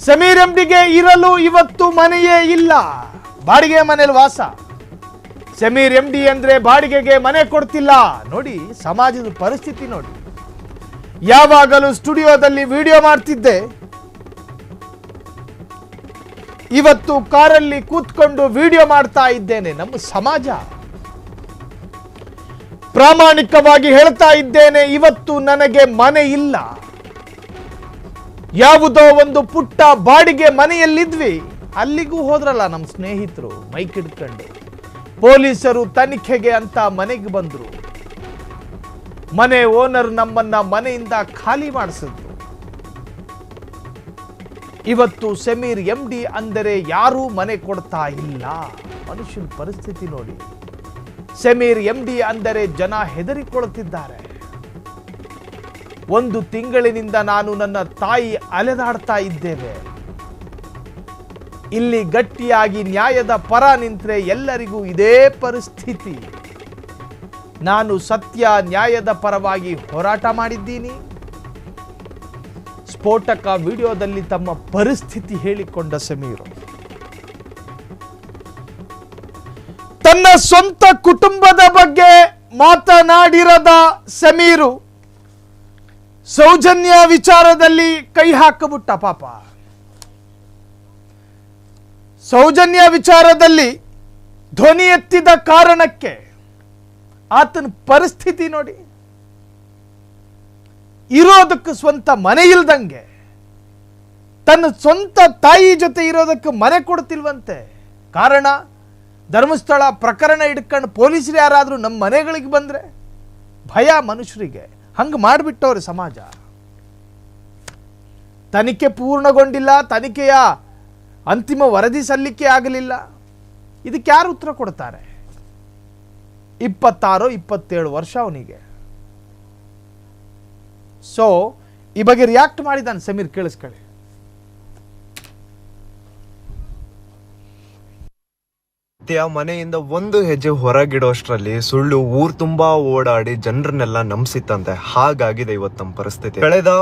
ಸಮೀರ್ ಎಂಡಿಗೆ ಇರಲು ಇವತ್ತು ಮನೆಯೇ ಇಲ್ಲ, ಬಾಡಿಗೆ ಮನೆಯಲ್ಲಿ ವಾಸ. ಸಮೀರ್ ಎಂಡಿ ಅಂದ್ರೆ ಬಾಡಿಗೆಗೆ ಮನೆ ಕೊಡ್ತಿಲ್ಲ. ನೋಡಿ ಸಮಾಜದ ಪರಿಸ್ಥಿತಿ ನೋಡಿ. ಯಾವಾಗಲೂ ಸ್ಟುಡಿಯೋದಲ್ಲಿ ವಿಡಿಯೋ ಮಾಡ್ತಿದ್ದೆ, ಇವತ್ತು ಕಾರಲ್ಲಿ ಕೂತ್ಕೊಂಡು ವಿಡಿಯೋ ಮಾಡ್ತಾ ಇದ್ದೇನೆ. ನಮ್ಮ ಸಮಾಜ. ಪ್ರಾಮಾಣಿಕವಾಗಿ ಹೇಳ್ತಾ ಇದ್ದೇನೆ, ಇವತ್ತು ನನಗೆ ಮನೆ ಇಲ್ಲ. ಯಾವುದೋ ಒಂದು ಪುಟ್ಟ ಬಾಡಿಗೆ ಮನೆಯಲ್ಲಿದ್ವಿ, ಅಲ್ಲಿಗೂ ಹೋದ್ರಲ್ಲ ನಮ್ಮ ಸ್ನೇಹಿತರು ಮೈಕ್ ಹಿಡ್ಕೊಂಡು. ಪೊಲೀಸರು ತನಿಖೆಗೆ ಅಂತ ಮನೆಗೆ ಬಂದ್ರು. ಮನೆ ಓನರ್ ನಮ್ಮನ್ನ ಮನೆಯಿಂದ ಖಾಲಿ ಮಾಡಿಸಿದ್ರು. ಇವತ್ತು ಸಮೀರ್ ಎಂಡಿ ಅಂದರೆ ಯಾರೂ ಮನೆ ಕೊಡ್ತಾ ಇಲ್ಲ. ಮನುಷ್ಯನ ಪರಿಸ್ಥಿತಿ ನೋಡಿ. ಸಮೀರ್ ಎಂಡಿ ಅಂದರೆ ಜನ ಹೆದರಿಕೊಳ್ಳುತ್ತಿದ್ದಾರೆ. ಒಂದು ತಿಂಗಳಿನಿಂದ ನಾನು ನನ್ನ ತಾಯಿ ಅಲೆದಾಡ್ತಾ ಇದ್ದೇವೆ. ಇಲ್ಲಿ ಗಟ್ಟಿಯಾಗಿ ನ್ಯಾಯದ ಪರ ನಿಂತರೆ ಎಲ್ಲರಿಗೂ ಇದೇ ಪರಿಸ್ಥಿತಿ. ನಾನು ಸತ್ಯ ನ್ಯಾಯದ ಪರವಾಗಿ ಹೋರಾಟ ಮಾಡಿದ್ದೀನಿ. ಸ್ಫೋಟಕ ವಿಡಿಯೋದಲ್ಲಿ ತಮ್ಮ ಪರಿಸ್ಥಿತಿ ಹೇಳಿಕೊಂಡ ಸಮೀರ್, ತನ್ನ ಸ್ವಂತ ಕುಟುಂಬದ ಬಗ್ಗೆ ಮಾತನಾಡಿರದ ಸಮೀರು ಸೌಜನ್ಯ ವಿಚಾರದಲ್ಲಿ ಕೈ ಹಾಕಬಿಟ್ಟ. ಪಾಪ ಸೌಜನ್ಯ ವಿಚಾರದಲ್ಲಿ ಧ್ವನಿ ಎತ್ತಿದ ಕಾರಣಕ್ಕೆ ಆತನ ಪರಿಸ್ಥಿತಿ ನೋಡಿ. ಇರೋದಕ್ಕೆ ಸ್ವಂತ ಮನೆ ಇಲ್ದಂಗೆ, ತನ್ನ ಸ್ವಂತ ತಾಯಿ ಜೊತೆ ಇರೋದಕ್ಕೆ ಮನೆ ಕೊಡ್ತಿಲ್ವಂತೆ. ಕಾರಣ ಧರ್ಮಸ್ಥಳ ಪ್ರಕರಣ ಹಿಡ್ಕೊಂಡು ಪೊಲೀಸರು ಯಾರಾದರೂ ನಮ್ಮ ಮನೆಗಳಿಗೆ ಬಂದ್ರೆ ಭಯ ಮನುಷ್ಯರಿಗೆ. ಹಂಗೆ ಮಾಡಿಬಿಟ್ಟವ್ರೆ ಸಮಾಜ. ತನಿಖೆ ಪೂರ್ಣಗೊಂಡಿಲ್ಲ, ತನಿಖೆಯ ಅಂತಿಮ ವರದಿ ಸಲ್ಲಿಕೆ ಆಗಲಿಲ್ಲ. ಇದಕ್ಕೆ ಯಾರು ಉತ್ತರ ಕೊಡ್ತಾರೆ? 26-27 ವರ್ಷ ಅವನಿಗೆ. ಸೊ ಈ ಬಗ್ಗೆ ರಿಯಾಕ್ಟ್ ಮಾಡಿದ್ದಾನೆ ಸಮೀರ್, ಕೇಳಿಸ್ಕೊಳ್ಳಿ. ಮನೆಯಿಂದ ಒಂದು ಹೆಜ್ಜೆ ಹೊರಗಿಡೋಷ್ಟ್ರಲ್ಲಿ ಸುಳ್ಳು ಊರ್ ತುಂಬಾ ಓಡಾಡಿ ಜನರನ್ನೆಲ್ಲ ನಂಬಿಸಿತ್ತಂತೆ. ಹಾಗಾಗಿದೆ ಇವತ್ತು ನಮ್ಮ ಪರಿಸ್ಥಿತಿ. ಕಳೆದ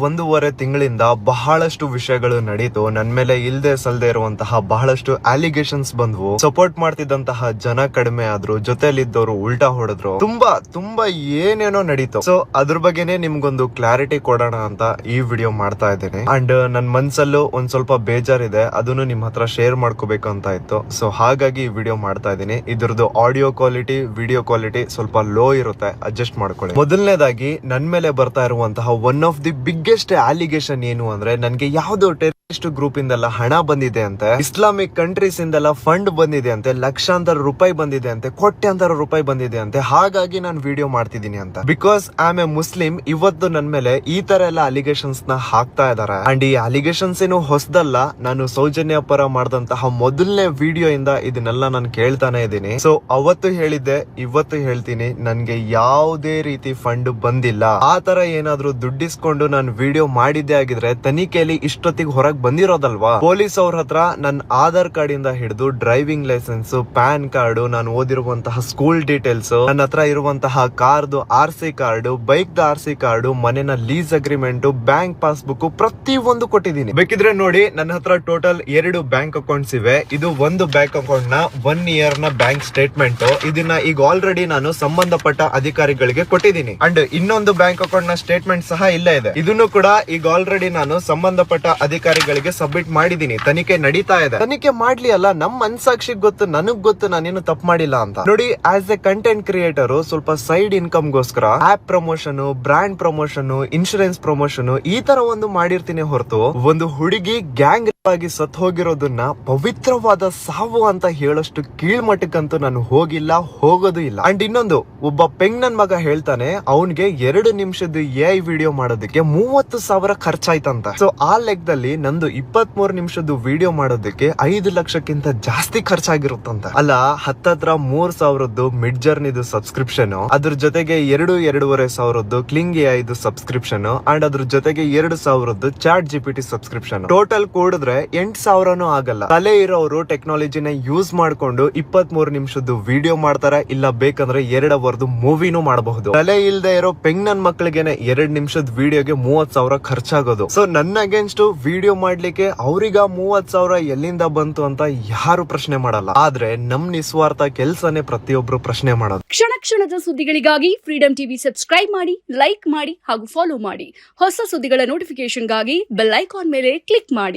ಒಂದೂವರೆ ತಿಂಗಳಿಂದ ಬಹಳಷ್ಟು ವಿಷಯಗಳು ನಡೀತು. ನನ್ ಮೇಲೆ ಇಲ್ದೆ ಸಲ್ದೆ ಇರುವಂತಹ ಬಹಳಷ್ಟು ಅಲಿಗೇಷನ್ಸ್ ಬಂದ್ವು. ಸಪೋರ್ಟ್ ಮಾಡ್ತಿದ್ದಂತಹ ಜನ ಕಡಿಮೆ ಆದ್ರು, ಜೊತೆಲಿದ್ದವರು ಉಲ್ಟಾ ಹೊಡೆದ್ರು. ತುಂಬಾ ಏನೇನೋ ನಡೀತು. ಸೊ ಅದ್ರ ಬಗ್ಗೆನೆ ನಿಮ್ಗೊಂದು ಕ್ಲಾರಿಟಿ ಕೊಡೋಣ ಅಂತ ಈ ವಿಡಿಯೋ ಮಾಡ್ತಾ ಇದ್ದೇನೆ. ಅಂಡ್ ನನ್ ಮನ್ಸಲ್ಲೂ ಒಂದ್ ಸ್ವಲ್ಪ ಬೇಜಾರಿದೆ, ಅದನ್ನು ನಿಮ್ ಹತ್ರ ಶೇರ್ ಮಾಡ್ಕೋಬೇಕು ಅಂತ ಇತ್ತು. ಸೊ ಹಾಗಾಗಿ ಈ ವಿಡಿಯೋ ಮಾಡ್ತಾ ಇದ್ದೀನಿ. ಇದ್ರದ್ದು ಆಡಿಯೋ ಕ್ವಾಲಿಟಿ, ವಿಡಿಯೋ ಕ್ವಾಲಿಟಿ ಸ್ವಲ್ಪ ಲೋ ಇರುತ್ತೆ, ಅಡ್ಜಸ್ಟ್ ಮಾಡ್ಕೊಳ್ಳಿ. ಮೊದಲನೇದಾಗಿ ನನ್ ಮೇಲೆ ಬರ್ತಾ ಇರುವಂತಹ one of the biggest allegation ಏನು ಅಂದ್ರೆ, ನನ್ಗೆ ಯಾವ್ದೋ ಟೆರರಿಸ್ಟ್ ಗ್ರೂಪ್ ಇಂದೆಲ್ಲ ಹಣ ಬಂದಿದೆ ಅಂತೆ, ಇಸ್ಲಾಮಿಕ್ ಕಂಟ್ರೀಸ್ ಇಂದೆಲ್ಲ ಫಂಡ್ ಬಂದಿದೆ ಅಂತೆ, ಲಕ್ಷಾಂತರ ರೂಪಾಯಿ ಬಂದಿದೆ ಅಂತೆ, ಕೋಟ್ಯಾಂತರ ರೂಪಾಯಿ ಬಂದಿದೆ ಅಂತೆ. ಹಾಗಾಗಿ ನಾನು ವಿಡಿಯೋ ಮಾಡ್ತಿದ್ದೀನಿ ಅಂತ. Because I am A Muslim. ಇವತ್ತು ನನ್ ಮೇಲೆ ಈ ತರ ಎಲ್ಲ ಅಲಿಗೇಷನ್ಸ್ ನ ಹಾಕ್ತಾ ಇದಾರೆ. ಅಂಡ್ ಈ ಅಲಿಗೇಷನ್ಸ್ ಏನು ಹೊಸದಲ್ಲ. ನಾನು ಸೌಜನ್ಯ ಪರ ಮಾಡಿದಂತಹ ಮೊದಲನೇ ವಿಡಿಯೋ ಇಂದ ಇದನ್ನೆಲ್ಲ ನಾನು ಕೇಳ್ತಾನೆ ಇದ್ದೀನಿ. ಸೊ ಅವತ್ತು ಹೇಳಿದ್ದೆ, ಇವತ್ತು ಹೇಳ್ತೀನಿ, ನನ್ಗೆ ಯಾವುದೇ ರೀತಿ ಫಂಡ್ ಬಂದಿಲ್ಲ. ಆ ತರ ಏನಾದ್ರೂ ದುಡ್ಡಿಸ್ಕೊಂಡು ನಾನು ವಿಡಿಯೋ ಮಾಡಿದ್ದೆ ಆಗಿದ್ರೆ ತನಿಖೆಯಲ್ಲಿ ಇಷ್ಟೊತ್ತಿಗೆ ಹೊರಗೆ ಬಂದಿರೋದಲ್ವಾ. ಪೊಲೀಸ್ ಅವ್ರ ಹತ್ರ ನನ್ನ ಆಧಾರ್ ಕಾರ್ಡ್ ಇಂದ ಹಿಡಿದು ಡ್ರೈವಿಂಗ್ ಲೈಸೆನ್ಸ್, ಪ್ಯಾನ್ ಕಾರ್ಡ್, ನಾನು ಓದಿರುವಂತಹ ಸ್ಕೂಲ್ ಡೀಟೇಲ್ಸ್, ನನ್ನ ಹತ್ರ ಇರುವಂತಹ ಕಾರ್ದು RC card, bike the RC card, ಮನೆನ ಲೀಸ್ ಅಗ್ರಿಮೆಂಟ್, ಬ್ಯಾಂಕ್ ಪಾಸ್ಬುಕ್, ಪ್ರತಿ ಒಂದು ಕೊಟ್ಟಿದ್ದೀನಿ. ಬೇಕಿದ್ರೆ ನೋಡಿ, ನನ್ನ ಹತ್ರ ಟೋಟಲ್ 2 ಬ್ಯಾಂಕ್ ಅಕೌಂಟ್ಸ್ ಇವೆ. ಇದು ಒಂದು ಬ್ಯಾಂಕ್ ಅಕೌಂಟ್ ನ 1 ಇಯರ್ ನ ಬ್ಯಾಂಕ್ ಸ್ಟೇಟ್ಮೆಂಟ್. ಇದನ್ನ ಈಗ ಆಲ್ರೆಡಿ ನಾನು ಸಂಬಂಧಪಟ್ಟ ಅಧಿಕಾರಿಗಳಿಗೆ ಕೊಟ್ಟಿದ್ದೀನಿ. ಅಂಡ್ ಇನ್ನೊಂದು ಬ್ಯಾಂಕ್ ಅಕೌಂಟ್ ನ ಸ್ಟೇಟ್ಮೆಂಟ್ ಸಹ ಇಲ್ಲೇ ಇದೆ. ಇದನ್ನು ಕೂಡ ಈಗ ಆಲ್ರೆಡಿ ನಾನು ಸಂಬಂಧಪಟ್ಟ ಅಧಿಕಾರಿಗಳಿಗೆ ಸಬ್ಮಿಟ್ ಮಾಡಿದ್ದೀನಿ. ತನಿಖೆ ನಡೀತಾ ಇದೆ. ತನಿಖೆ ಮಾಡ್ಲಿ ಅಲ್ಲ, ನಮ್ ಮನ್ಸಾಕ್ಷಿಗೆ ಗೊತ್ತು, ನನಗ್ ಗೊತ್ತು ನಾನೇನು ತಪ್ಪು ಮಾಡಿಲ್ಲ ಅಂತ. ನೋಡಿ, ಆಸ್ ಎ ಕಂಟೆಂಟ್ ಕ್ರಿಯೇಟರ್ ಸ್ವಲ್ಪ ಸೈಡ್ ಇನ್ಕಮ್ ಗೋಸ್ಕರ app promotion, brand promotion, insurance promotion ಈ ತರ ಒಂದು ಮಾಡಿರ್ತೀನಿ ಹೊರತು ಒಂದು ಹುಡುಗಿ ಗ್ಯಾಂಗ್ ಆಗಿ ಸತ್ ಹೋಗಿರೋದನ್ನ ಪವಿತ್ರವಾದ ಸಾವು ಅಂತ ಹೇಳೋಷ್ಟು ಕೀಳ್ಮಟ್ಟಕ್ಕಂತೂ ನಾನು ಹೋಗಿಲ್ಲ, ಹೋಗೋದು ಇಲ್ಲ. ಅಂಡ್ ಇನ್ನೊಂದು, ಒಬ್ಬ ಪೆಂಗ್ ನನ್ ಮಗ ಹೇಳ್ತಾನೆ ಅವನ್ಗೆ 2 ನಿಮಿಷದ AI ವಿಡಿಯೋ ಮಾಡೋದಕ್ಕೆ 30,000 ಖರ್ಚಾಯ್ತಂತ. ಸೊ ಆ ಲೆಕ್ಕದಲ್ಲಿ ನಂದು 23 ನಿಮಿಷದ ವಿಡಿಯೋ ಮಾಡೋದಕ್ಕೆ 5 ಲಕ್ಷಕ್ಕಿಂತ ಜಾಸ್ತಿ ಖರ್ಚಾಗಿರುತ್ತಂತ. ಅಲ್ಲ, ಹತ್ತತ್ರ 3,000 ಮಿಡ್ ಜರ್ನಿದು ಸಬ್ಸ್ಕ್ರಿಪ್ಷನ್, ಅದ್ರ ಜೊತೆಗೆ 2-2.5 ಸಾವಿರದ್ದು ಕ್ಲಿಂಗ್ AI ಸಬ್ಸ್ಕ್ರಿಪ್ಷನ್, ಅಂಡ್ ಅದ್ರ ಜೊತೆಗೆ 2,000 ಚಾಟ್ GPT ಸಬ್ಸ್ಕ್ರಿಪ್ಷನ್. ಟೋಟಲ್ ಕೂಡಿದ್ರೆ 8,000 ಆಗಲ್ಲ. ತಲೆ ಇರೋರು ಟೆಕ್ನಾಲಜಿನ ಯೂಸ್ ಮಾಡ್ಕೊಂಡು 23 ನಿಮಿಷದ್ದು ವಿಡಿಯೋ ಮಾಡ್ತಾರೆ, ಇಲ್ಲ ಬೇಕಂದ್ರೆ 2 ಅವರ್ದು ಮೂವಿನೂ ಮಾಡಬಹುದು. ತಲೆ ಇಲ್ದೆ ಇರೋ ಪೆಂಗ್ ನನ್ ಮಕ್ಳಿಗೆನೆ 2 ನಿಮಿಷದ ವಿಡಿಯೋಗೆ 30,000 ಖರ್ಚಾಗೋದು. ಸೊ ನನ್ನ ಅಗೇನ್ಸ್ಟ್ ವಿಡಿಯೋ ಮಾಡ್ಲಿಕ್ಕೆ ಅವ್ರಿಗ 30,000 ಎಲ್ಲಿಂದ ಬಂತು ಅಂತ ಯಾರು ಪ್ರಶ್ನೆ ಮಾಡಲ್ಲ. ಆದ್ರೆ ನಮ್ ನಿಸ್ವಾರ್ಥ ಕೆಲ್ಸನೇ ಪ್ರತಿಯೊಬ್ರು ಪ್ರಶ್ನೆ ಮಾಡೋದು. ಕ್ಷಣ ಕ್ಷಣದ ಸುದ್ದಿಗಳಿಗಾಗಿ ಫ್ರೀಡಂ ಟಿವಿ ಸಬ್ಸ್ಕ್ರೈಬ್ ಮಾಡಿ, ಲೈಕ್ ಮಾಡಿ ಹಾಗೂ ಫಾಲೋ ಮಾಡಿ. ಹೊಸ ಸುದ್ದಿಗಳ ನೋಟಿಫಿಕೇಶನ್ಗಾಗಿ ಬೆಲ್ ಐಕಾನ್ ಮೇಲೆ ಕ್ಲಿಕ್ ಮಾಡಿ.